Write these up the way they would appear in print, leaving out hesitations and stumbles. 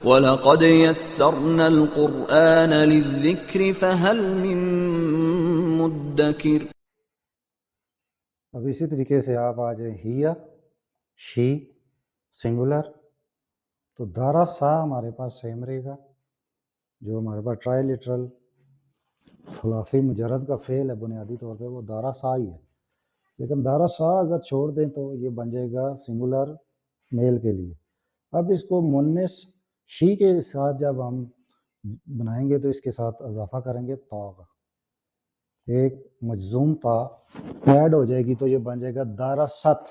وَلَقَدْ يَسَّرْنَا الْقُرْآنَ لِلذِّكْرِ فَهَلْ مِن مُّدَّكِرٍ۔ اب اسی طریقے سے آپ آ جائیں ہیا، شی سنگولر، تو دارا سا ہمارے پاس سیم رہے گا، جو ہمارے پاس ٹرائی لٹرل خلافی مجرد کا فعل ہے بنیادی طور پہ وہ دارا سا ہی ہے، لیکن دارا سا اگر چھوڑ دیں تو یہ بن جائے گا سنگولر میل کے لیے۔ اب اس کو مونس شی کے ساتھ جب ہم بنائیں گے تو اس کے ساتھ اضافہ کریں گے تا کا، ایک مجزوم تا ایڈ ہو جائے گی تو یہ بن جائے گا دارا ست،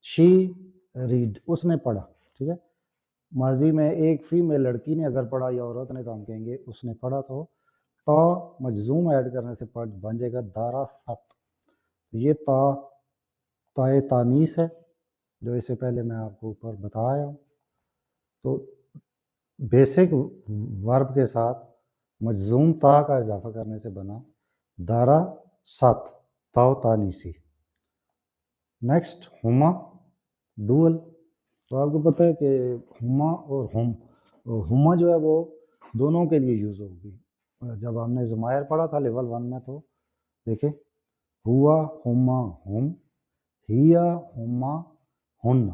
شی ریڈ، اس نے پڑھا، ٹھیک ہے۔ ماضی میں ایک فیمیل لڑکی نے اگر پڑھا یا عورت نے تو ہم کہیں گے اس نے پڑھا، تو تا مجزوم ایڈ کرنے سے بن جائے گا دارا ست۔ یہ تائے تانیس ہے جو اس سے پہلے میں آپ کو اوپر بتایا ہوں۔ تو بیسک ورب کے ساتھ مجزوم تا کا اضافہ کرنے سے بنا دارا ست، تاؤ تانیسی۔ نیکسٹ ہما ڈوئل، تو آپ کو پتہ ہے کہ ہما اور ہما جو ہے وہ دونوں کے لیے یوز ہوگی۔ جب ہم نے ضمائر پڑھا تھا لیول 1 میں تو دیکھیں ہوا ہما ہم، ہیا ہما ہن،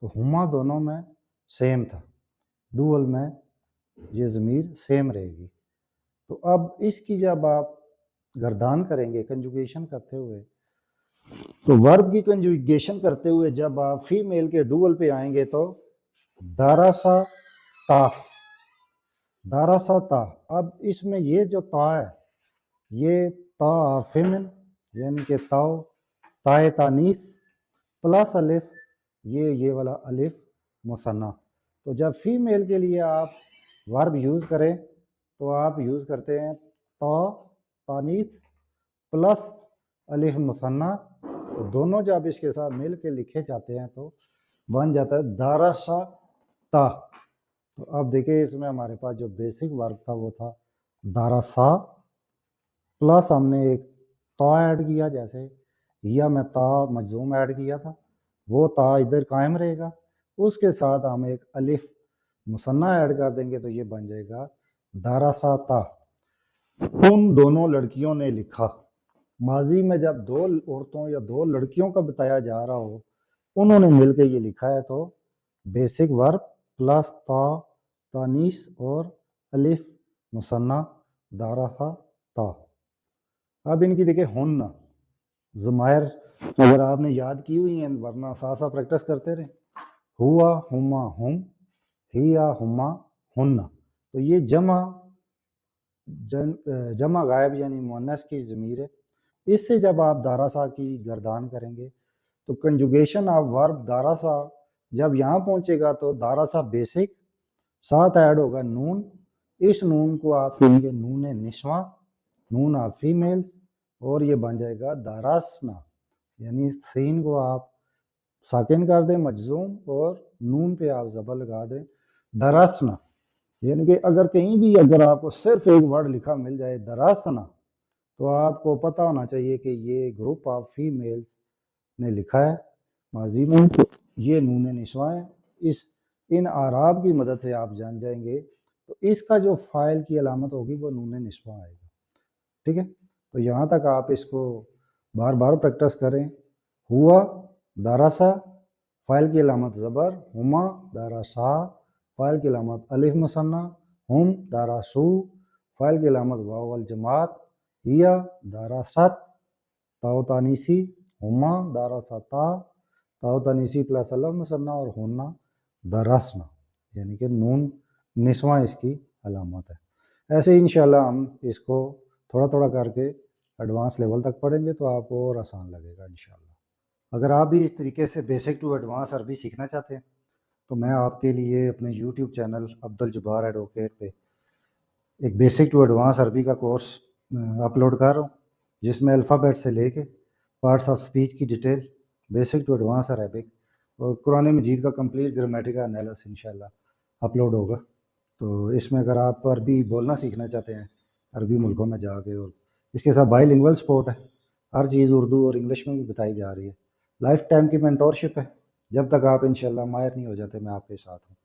تو ہما دونوں میں سیم تھا، ڈوئل میں یہ ضمیر سیم رہے گی۔ تو اب اس کی جب آپ گردان کریں گے کنجوگیشن کرتے ہوئے، تو ورب کی کنجوگیشن کرتے ہوئے جب آپ فیمیل کے ڈوئل پہ آئیں گے تو داراسا تا، داراسا تا۔ اب اس میں یہ جو تا ہے یہ تا فیمن یعنی کہ تاؤ، تائے تانیث پلس الف، یہ والا الف مثنیٰ۔ تو جب فیمیل کے لیے آپ ورب یوز کریں تو آپ یوز کرتے ہیں تا تانیث پلس الف مثنیٰ، تو دونوں جب اس کے ساتھ مل کے لکھے جاتے ہیں تو بن جاتا ہے داراسا تا۔ تو اب دیکھیں اس میں ہمارے پاس جو بیسک ورب تھا وہ تھا داراسا، پلس ہم نے ایک تا ایڈ کیا، جیسے یا میں تا مجزوم ایڈ کیا تھا، وہ تا ادھر قائم رہے گا، اس کے ساتھ ہم ایک الف مثنیٰ ایڈ کر دیں گے تو یہ بن جائے گا داراسا تا۔ ان دونوں لڑکیوں نے لکھا، ماضی میں جب دو عورتوں یا دو لڑکیوں کا بتایا جا رہا ہو انہوں نے مل کے یہ لکھا ہے تو بیسک ورب پلس تا تانیث اور الف مثنیٰ داراسا تا۔ اب ان کی دیکھیں ہن ضمائر اگر آپ نے یاد کی ہوئی ہیں ورنہ ساتھ پریکٹس کرتے رہیں، ہوا ہما ہم، ہیا ہما ہن، تو یہ جمع غائب یعنی مؤنث کی ضمیر ہے۔ اس سے جب آپ داراسا کی گردان کریں گے تو کنجوگیشن آف ورب داراسا جب یہاں پہنچے گا تو داراسا بیسک، ساتھ ایڈ ہوگا نون، اس نون کو آپ کہیں گے نون نسواں، نون آف فیمیلز، اور یہ بن جائے گا داراسنا، یعنی سین کو آپ ساکن کر دیں مجزوم اور نون پہ آپ زبر لگا دیں دراسنا، یعنی کہ اگر کہیں بھی اگر آپ کو صرف ایک ورڈ لکھا مل جائے دراسنا تو آپ کو پتہ ہونا چاہیے کہ یہ گروپ آف فیمیلز نے لکھا ہے ماضی میں، یہ نون نسواں ہے۔ ان اعراب کی مدد سے آپ جان جائیں گے، تو اس کا جو فاعل کی علامت ہوگی وہ نون نسواں آئے گا، ٹھیک ہے۔ تو یہاں تک آپ اس کو بار بار پریکٹس کریں۔ ہوا داراسا، فاعل کی علامت زبر، ہما داراسا، فاعل کی علامت الف مثنیٰ، ہم داراسو، فاعل کی علامت واو الجماعت، ہیا داراست، تاؤ تانیسی، ہما داراستا، تاؤ تانیسی پلس الف مثنیٰ، اور ہونا داراسنا، یعنی کہ نون نسواں اس کی علامت ہے۔ ایسے انشاءاللہ ہم اس کو تھوڑا تھوڑا کر کے ایڈوانس لیول تک پڑھیں گے تو آپ کو اور آسان لگے گا انشاءاللہ۔ اگر آپ بھی اس طریقے سے بیسک ٹو ایڈوانس عربی سیکھنا چاہتے ہیں تو میں آپ کے لیے اپنے یوٹیوب چینل عبدالجبار ایڈوکیٹ پہ ایک بیسک ٹو ایڈوانس عربی کا کورس اپلوڈ کر رہا ہوں، جس میں الفابیٹ سے لے کے پارٹس آف سپیچ کی detail, basic to advance Arabic اور قرآن مجید کا کمپلیٹ گرامیٹیکل انالیسس انشاءاللہ اپلوڈ ہوگا۔ تو اس میں اگر آپ عربی بولنا سیکھنا چاہتے ہیں عربی ملکوں میں جا کے، اور اس کے ساتھ بائی لنگول سپورٹ ہے، ہر چیز اردو اور انگلش میں بھی بتائی جا رہی ہے، لائف ٹائم کی مینٹورشپ ہے، جب تک آپ انشاءاللہ ماہر نہیں ہو جاتے میں آپ کے ساتھ ہوں۔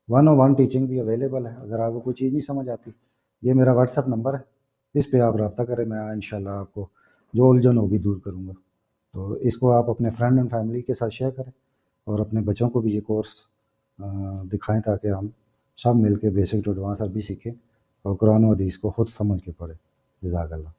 101 ٹیچنگ بھی اویلیبل ہے. اگر آپ کو کوئی چیز نہیں سمجھ آتی، یہ میرا واٹس ایپ نمبر ہے، اس پہ آپ رابطہ کریں، میں انشاءاللہ آپ کو جو الجھن ہوگی دور کروں گا. تو اس کو آپ اپنے فرینڈ اینڈ فیملی کے ساتھ شیئر کریں اور اپنے بچوں کو بھی یہ کورس دکھائیں تاکہ ہم سب مل کے بیسک ٹو ایڈوانس عربی سیکھیں اور قرآن و حدیث کو خود سمجھ کے پڑھیں. جزاک اللہ.